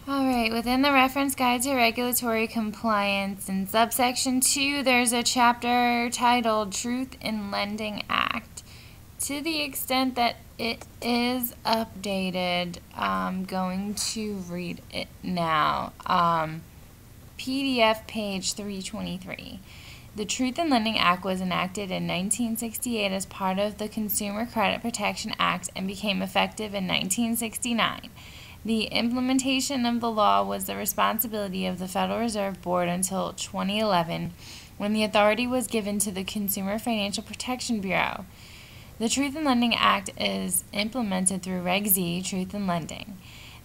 Alright, within the Reference Guide to Regulatory Compliance, in subsection 2, there's a chapter titled Truth in Lending Act. To the extent that it is updated, I'm going to read it now. PDF page 323. The Truth in Lending Act was enacted in 1968 as part of the Consumer Credit Protection Act and became effective in 1969. The implementation of the law was the responsibility of the Federal Reserve Board until 2011, when the authority was given to the Consumer Financial Protection Bureau. The Truth in Lending Act is implemented through Reg Z, Truth in Lending.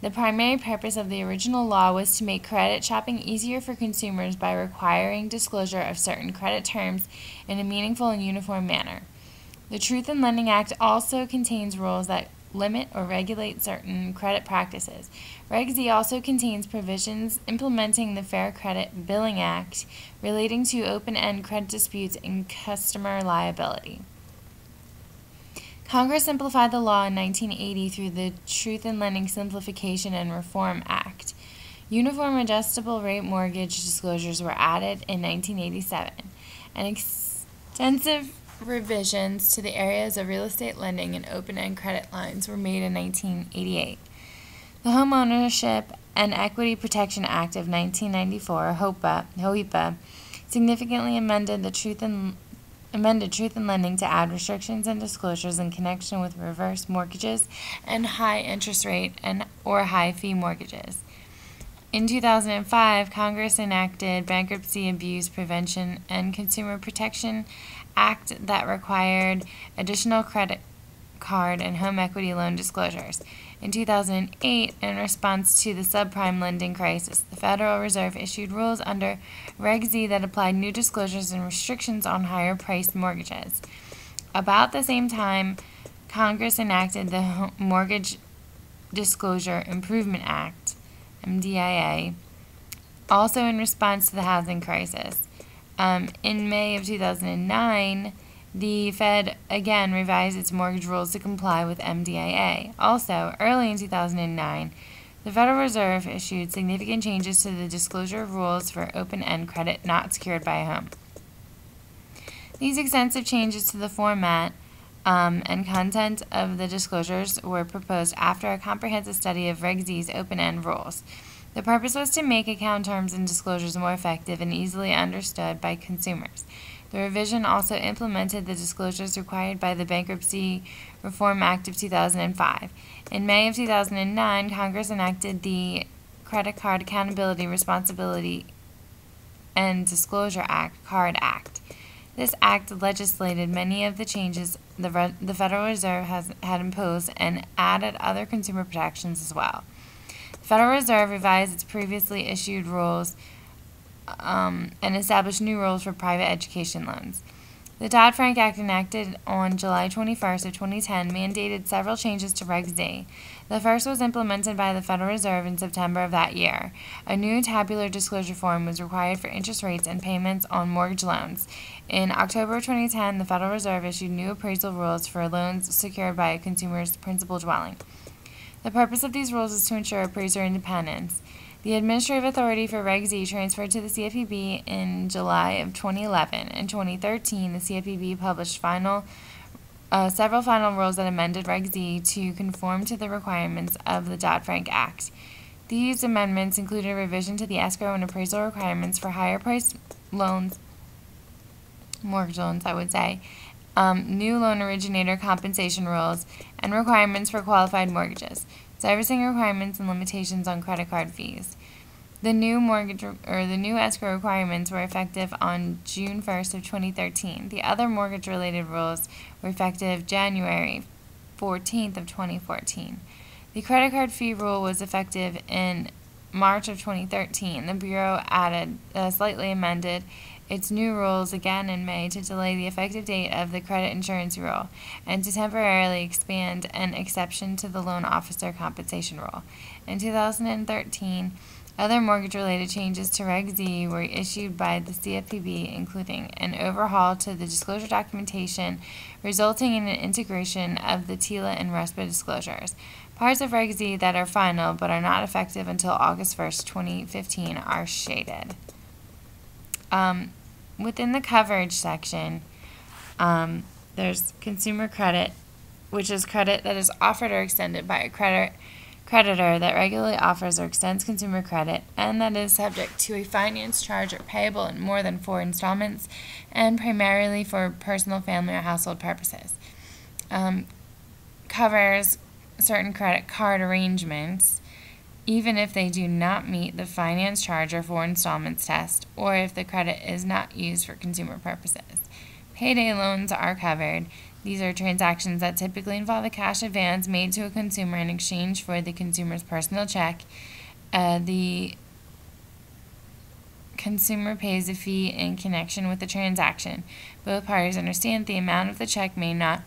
The primary purpose of the original law was to make credit shopping easier for consumers by requiring disclosure of certain credit terms in a meaningful and uniform manner. The Truth in Lending Act also contains rules that limit or regulate certain credit practices. Reg Z also contains provisions implementing the Fair Credit Billing Act relating to open-end credit disputes and customer liability. Congress simplified the law in 1980 through the Truth in Lending Simplification and Reform Act. Uniform adjustable rate mortgage disclosures were added in 1987, and extensive revisions to the areas of real estate lending and open-end credit lines were made in 1988. The Home Ownership and Equity Protection Act of 1994, HOEPA, significantly amended Truth in Lending to add restrictions and disclosures in connection with reverse mortgages and high interest rate or high fee mortgages. In 2005, Congress enacted Bankruptcy Abuse Prevention and Consumer Protection Act that required additional credit card and home equity loan disclosures. In 2008, in response to the subprime lending crisis, the Federal Reserve issued rules under Reg Z that applied new disclosures and restrictions on higher-priced mortgages. About the same time, Congress enacted the Mortgage Disclosure Improvement Act, MDIA, also in response to the housing crisis. In May of 2009, the Fed again revised its mortgage rules to comply with MDIA. Also, early in 2009, the Federal Reserve issued significant changes to the disclosure rules for open-end credit not secured by a home. These extensive changes to the format and content of the disclosures were proposed after a comprehensive study of Reg Z's open-end rules. The purpose was to make account terms and disclosures more effective and easily understood by consumers. The revision also implemented the disclosures required by the Bankruptcy Reform Act of 2005. In May of 2009, Congress enacted the Credit Card Accountability, Responsibility, and Disclosure Act, CARD Act. This act legislated many of the changes the Federal Reserve had imposed and added other consumer protections as well. The Federal Reserve revised its previously issued rules and established new rules for private education loans. The Dodd-Frank Act, enacted on July 21st of 2010, mandated several changes to Reg Z. The first was implemented by the Federal Reserve in September of that year. A new tabular disclosure form was required for interest rates and payments on mortgage loans. In October of 2010, the Federal Reserve issued new appraisal rules for loans secured by a consumer's principal dwelling. The purpose of these rules is to ensure appraiser independence. The administrative authority for Reg Z transferred to the CFPB in July of 2011. In 2013, the CFPB published several final rules that amended Reg Z to conform to the requirements of the Dodd-Frank Act. These amendments included a revision to the escrow and appraisal requirements for higher-priced loans, mortgage loans, new loan originator compensation rules, and requirements for qualified mortgages, servicing requirements and limitations on credit card fees. The new escrow requirements were effective on June 1st of 2013. The other mortgage-related rules were effective January 14th of 2014. The credit card fee rule was effective in March of 2013. The Bureau slightly amended its new rules again in May to delay the effective date of the credit insurance rule and to temporarily expand an exception to the loan officer compensation rule. In 2013, other mortgage-related changes to Reg Z were issued by the CFPB, including an overhaul to the disclosure documentation, resulting in an integration of the TILA and RESPA disclosures. Parts of Reg Z that are final but are not effective until August 1st, 2015 are shaded. Within the coverage section, there's consumer credit, which is credit that is offered or extended by a creditor that regularly offers or extends consumer credit and that is subject to a finance charge or payable in more than 4 installments and primarily for personal, family, or household purposes. Covers certain credit card arrangements even if they do not meet the finance charge or 4 installments test or if the credit is not used for consumer purposes. Payday loans are covered. These are transactions that typically involve a cash advance made to a consumer in exchange for the consumer's personal check. The consumer pays a fee in connection with the transaction. Both parties understand the amount of the check may not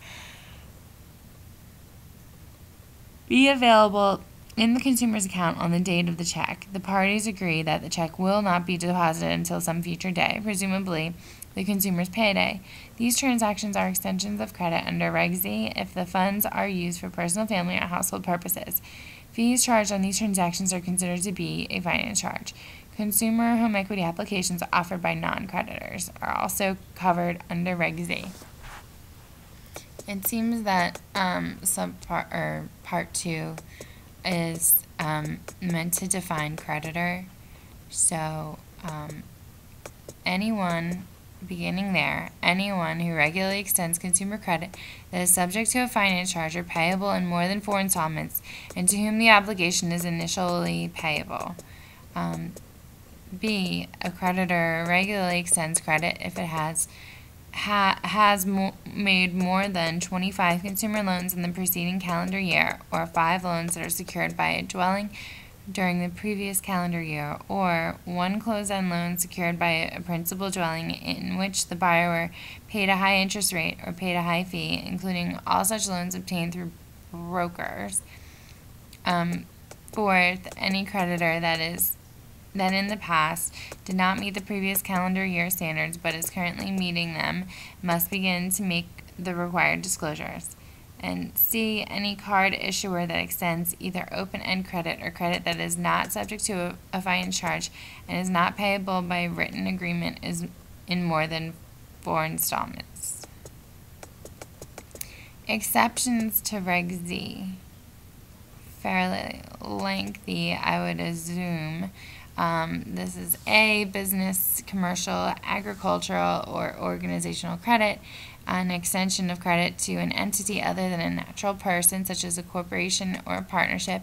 be available in the consumer's account on the date of the check. The parties agree that the check will not be deposited until some future day, presumably the consumer's payday. These transactions are extensions of credit under Reg Z if the funds are used for personal, family, or household purposes. Fees charged on these transactions are considered to be a finance charge. Consumer home equity applications offered by non-creditors are also covered under Reg Z. It seems that part 2 is meant to define creditor. So anyone who regularly extends consumer credit that is subject to a finance charge or payable in more than 4 installments and to whom the obligation is initially payable. B, a creditor regularly extends credit if it has made more than 25 consumer loans in the preceding calendar year, or 5 loans that are secured by a dwelling during the previous calendar year, or 1 closed-end loan secured by a principal dwelling in which the borrower paid a high interest rate or paid a high fee, including all such loans obtained through brokers. Fourth, any creditor that in the past did not meet the previous calendar year standards but is currently meeting them must begin to make the required disclosures. And C, any card issuer that extends either open-end credit or credit that is not subject to a finance charge and is not payable by written agreement is in more than 4 installments. Exceptions to Reg Z. Fairly lengthy, I would assume. This is A, business, commercial, agricultural, or organizational credit, an extension of credit to an entity other than a natural person, such as a corporation or a partnership,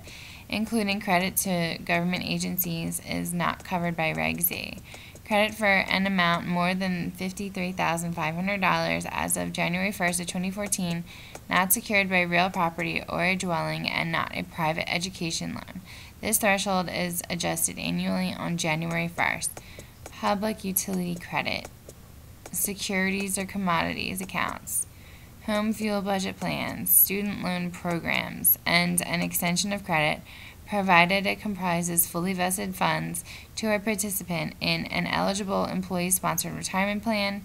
including credit to government agencies, is not covered by Reg Z. Credit for an amount more than $53,500 as of January 1st of 2014, not secured by real property or a dwelling, and not a private education loan. This threshold is adjusted annually on January 1st. Public utility credit, securities or commodities accounts, home fuel budget plans, student loan programs, and an extension of credit, provided it comprises fully vested funds to a participant in an eligible employee-sponsored retirement plan,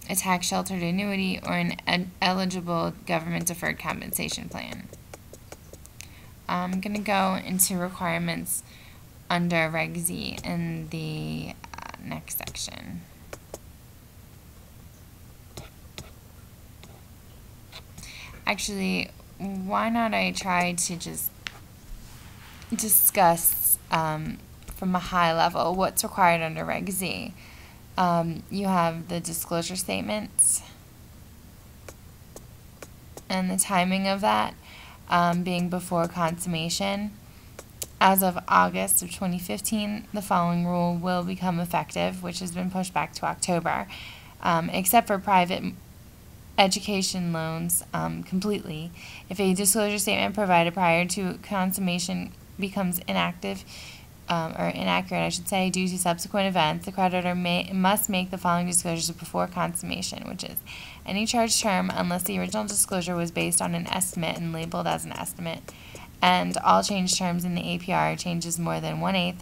a tax-sheltered annuity, or an eligible government-deferred compensation plan. I'm going to go into requirements under Reg Z in the next section. Actually, why not I try to just discuss from a high level what's required under Reg Z. You have the disclosure statements and the timing of that being before consummation. As of August of 2015, the following rule will become effective, which has been pushed back to October, except for private education loans completely. If a disclosure statement provided prior to consummation becomes inactive or inaccurate, I should say, due to subsequent events, the creditor must make the following disclosures before consummation, which is any charged term unless the original disclosure was based on an estimate and labeled as an estimate, and all changed terms in the APR changes more than 1/8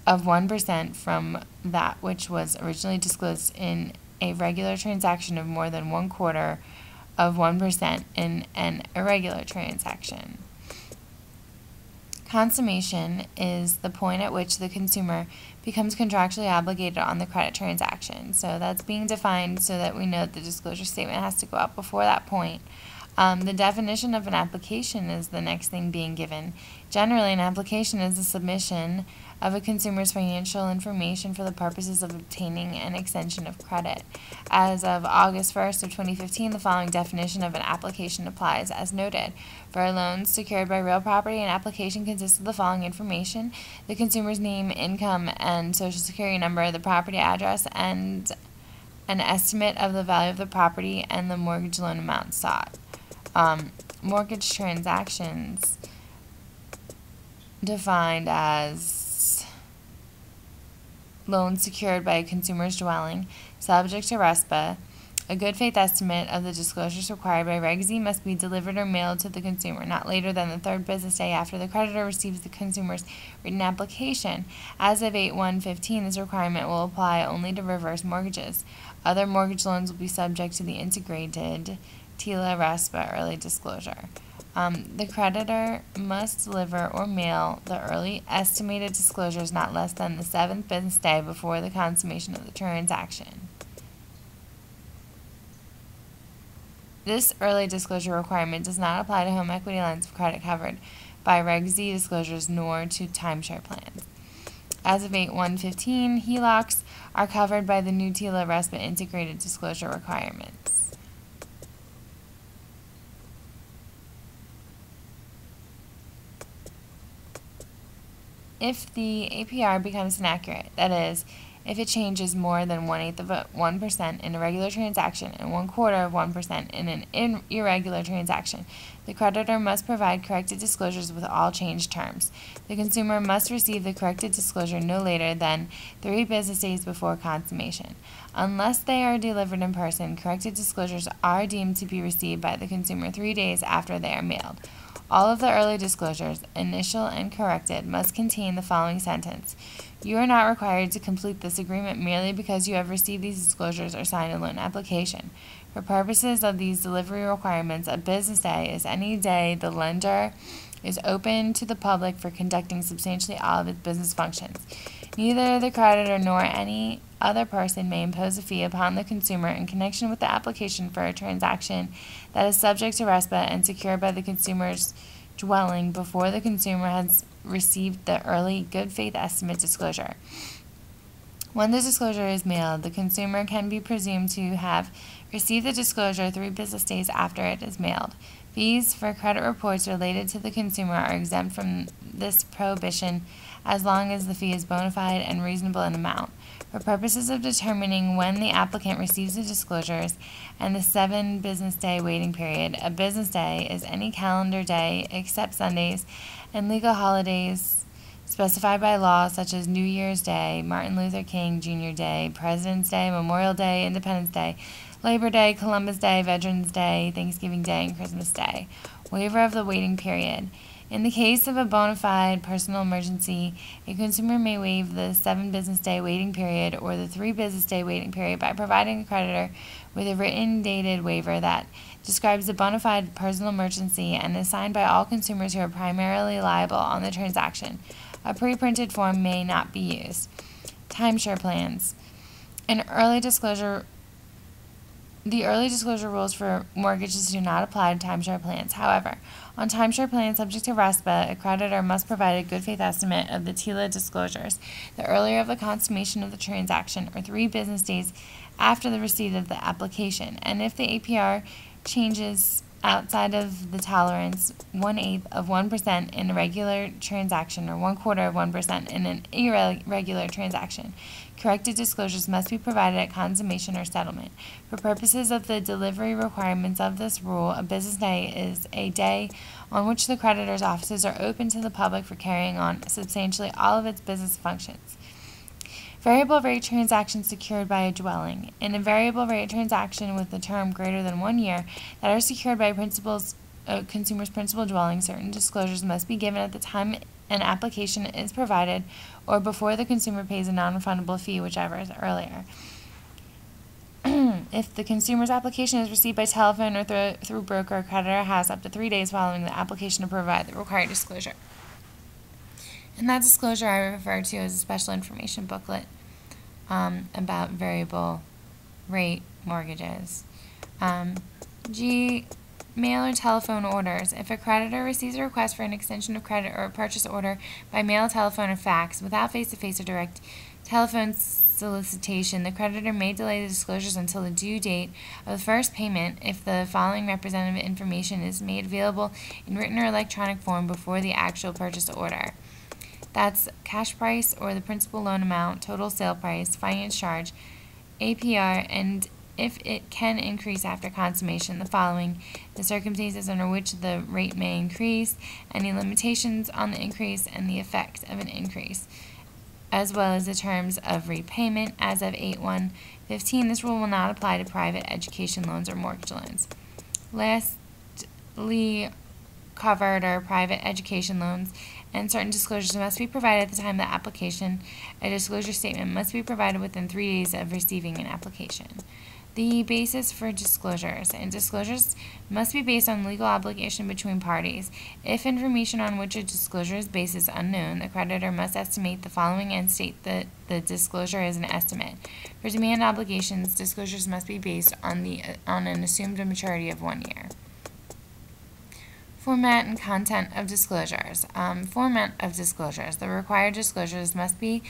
of 1% from that which was originally disclosed in a regular transaction of more than 1/4 of 1% in an irregular transaction. Consummation is the point at which the consumer becomes contractually obligated on the credit transaction. So that's being defined so that we know that the disclosure statement has to go out before that point. The definition of an application is the next thing being given. Generally, an application is the submission of a consumer's financial information for the purposes of obtaining an extension of credit. As of August 1st of 2015, the following definition of an application applies as noted. For loans secured by real property, an application consists of the following information: the consumer's name, income, and social security number, the property address, and an estimate of the value of the property and the mortgage loan amount sought. Mortgage transactions defined as loans secured by a consumer's dwelling, subject to RESPA. A good faith estimate of the disclosures required by Reg Z must be delivered or mailed to the consumer not later than the third business day after the creditor receives the consumer's written application. As of 8/1/15, this requirement will apply only to reverse mortgages. Other mortgage loans will be subject to the integrated TILA RESPA early disclosure. The creditor must deliver or mail the early estimated disclosures not less than the 7th business day before the consummation of the transaction. This early disclosure requirement does not apply to home equity lines of credit covered by Reg Z disclosures nor to timeshare plans. As of 8/1/15, HELOCs are covered by the new TILA RESPA integrated disclosure requirements. If the APR becomes inaccurate, that is, if it changes more than 1/8 of 1% in a regular transaction and 1/4 of 1% in an irregular transaction, the creditor must provide corrected disclosures with all changed terms. The consumer must receive the corrected disclosure no later than 3 business days before consummation. Unless they are delivered in person, corrected disclosures are deemed to be received by the consumer 3 days after they are mailed. All of the early disclosures, initial and corrected, must contain the following sentence: you are not required to complete this agreement merely because you have received these disclosures or signed a loan application. For purposes of these delivery requirements, a business day is any day the lender is open to the public for conducting substantially all of its business functions. Neither the creditor nor any other person may impose a fee upon the consumer in connection with the application for a transaction that is subject to RESPA and secured by the consumer's dwelling before the consumer has received the early good faith estimate disclosure. When the disclosure is mailed, the consumer can be presumed to have received the disclosure 3 business days after it is mailed. Fees for credit reports related to the consumer are exempt from this prohibition as long as the fee is bona fide and reasonable in amount. For purposes of determining when the applicant receives the disclosures and the 7 business day waiting period, a business day is any calendar day except Sundays and legal holidays specified by law such as New Year's Day, Martin Luther King Jr. Day, President's Day, Memorial Day, Independence Day, Labor Day, Columbus Day, Veterans Day, Thanksgiving Day, and Christmas Day. Waiver of the waiting period. In the case of a bona fide personal emergency, a consumer may waive the 7 business day waiting period or the 3 business day waiting period by providing a creditor with a written dated waiver that describes the bona fide personal emergency and is signed by all consumers who are primarily liable on the transaction. A pre-printed form may not be used. Timeshare plans. The early disclosure rules for mortgages do not apply to timeshare plans. However, on timeshare plans subject to RESPA, a creditor must provide a good faith estimate of the TILA disclosures the earlier of the consummation of the transaction or 3 business days after the receipt of the application. And if the APR changes outside of the tolerance 1/8 of 1% in a regular transaction or 1/4 of 1% in an irregular transaction, corrected disclosures must be provided at consummation or settlement. For purposes of the delivery requirements of this rule, a business day is a day on which the creditor's offices are open to the public for carrying on substantially all of its business functions. Variable rate transactions secured by a dwelling. In a variable rate transaction with a term greater than 1 year that are secured by consumer's principal dwelling, certain disclosures must be given at the time an application is provided or before the consumer pays a non-refundable fee, whichever is earlier. If the consumer's application is received by telephone or through broker, a creditor has up to 3 days following the application to provide the required disclosure. And that disclosure I refer to as a special information booklet about variable rate mortgages. G. Mail or telephone orders. If a creditor receives a request for an extension of credit or a purchase order by mail, telephone, or fax without face-to-face or direct telephone solicitation, the creditor may delay the disclosures until the due date of the first payment if the following representative information is made available in written or electronic form before the actual purchase order. That's cash price or the principal loan amount, total sale price, finance charge, APR, and if it can increase after consummation, the following: the circumstances under which the rate may increase, any limitations on the increase, and the effect of an increase, as well as the terms of repayment. As of 8/1/15, this rule will not apply to private education loans or mortgage loans. Lastly, covered are private education loans, and certain disclosures must be provided at the time of the application. A disclosure statement must be provided within 3 days of receiving an application. The basis for disclosures, and disclosures must be based on legal obligation between parties. If information on which a disclosure is based is unknown, the creditor must estimate the following and state that the disclosure is an estimate. For demand obligations, disclosures must be based on an assumed maturity of 1 year. Format and content of disclosures. Format of disclosures. The required disclosures must be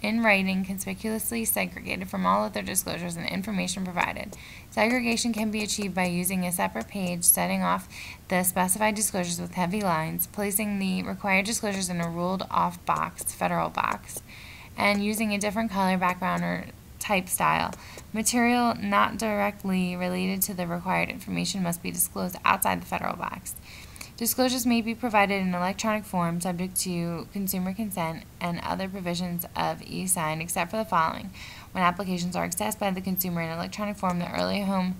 in writing, conspicuously segregated from all other disclosures and information provided. Segregation can be achieved by using a separate page, setting off the specified disclosures with heavy lines, placing the required disclosures in a ruled-off box, federal box, and using a different color background or type style. Material not directly related to the required information must be disclosed outside the federal box. Disclosures may be provided in electronic form subject to consumer consent and other provisions of e-sign, except for the following: when applications are accessed by the consumer in electronic form, the early home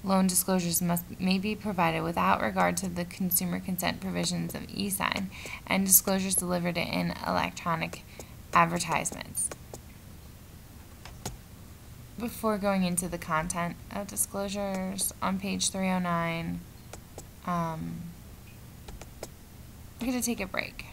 loan disclosures may be provided without regard to the consumer consent provisions of e-sign, and disclosures delivered in electronic advertisements. Before going into the content of disclosures, on page 309, I'm going to take a break.